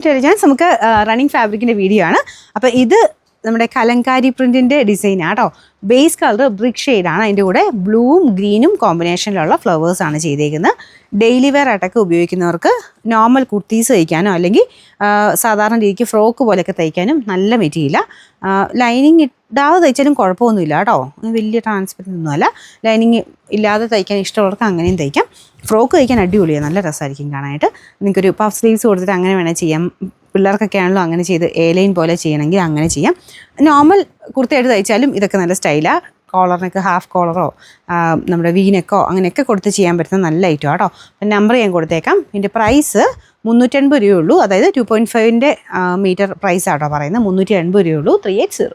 Intelligence നമുക്ക് running ഫാബ്രിക്കിൻ്റെ video ആണ്. അപ്പോൾ ഇത് നമ്മുടെ കലങ്കാരി പ്രിൻറ്റിൻ്റെ ഡിസൈനാണ് കേട്ടോ. ബേസ് കളർ ബ്രിക്ക് ഷെയ്ഡാണ്. അതിൻ്റെ കൂടെ ബ്ലൂവും ഗ്രീനും കോമ്പിനേഷനിലുള്ള ഫ്ലവേഴ്സാണ് ചെയ്തേക്കുന്നത്. ഡെയിലി വെയർ ആയിട്ടൊക്കെ ഉപയോഗിക്കുന്നവർക്ക് നോർമൽ കുർത്തീസ് തയ്ക്കാനോ അല്ലെങ്കിൽ സാധാരണ രീതിക്ക് ഫ്രോക്ക് പോലെയൊക്കെ തയ്ക്കാനും നല്ല മെറ്റീരിയലാണ്. ലൈനിങ് ഇടാതെ തയ്ച്ചാലും കുഴപ്പമൊന്നുമില്ല കേട്ടോ. വലിയ ട്രാൻസ്പെറൻറ്റ് ഒന്നുമല്ല. ലൈനിങ് ഇല്ലാതെ തയ്ക്കാൻ ഇഷ്ടമുള്ളവർക്ക് അങ്ങനെയും തയ്ക്കാം. ഫ്രോക്ക് തയ്ക്കാൻ അടിപൊളിയാണ്, നല്ല രസമായിരിക്കും കാണാനായിട്ട്. നിങ്ങൾക്കൊരു പഫ് സ്ലീവ്സ് കൊടുത്തിട്ട് അങ്ങനെ വേണേൽ ചെയ്യാം. പിള്ളേർക്കൊക്കെ ആണല്ലോ അങ്ങനെ ചെയ്ത് എ-ലൈൻ പോലെ ചെയ്യണമെങ്കിൽ അങ്ങനെ ചെയ്യാം. നോർമൽ കുർത്തയായിട്ട് തയ്ച്ചാലും ഇതൊക്കെ നല്ല സ്റ്റൈലാണ്. കോളറിനൊക്കെ ഹാഫ് കോളറോ നമ്മുടെ വീനെക്കോ അങ്ങനെയൊക്കെ കൊടുത്ത് ചെയ്യാൻ പറ്റുന്ന നല്ല ഐറ്റം കേട്ടോ. നമ്പർ ഞാൻ കൊടുത്തേക്കാം. ഇതിൻ്റെ പ്രൈസ് 380 രൂപയുള്ളൂ. അതായത് 2.5 മീറ്റർ പ്രൈസ് ആട്ടോ പറയുന്നത്. 380 രൂപയുള്ളൂ. 380.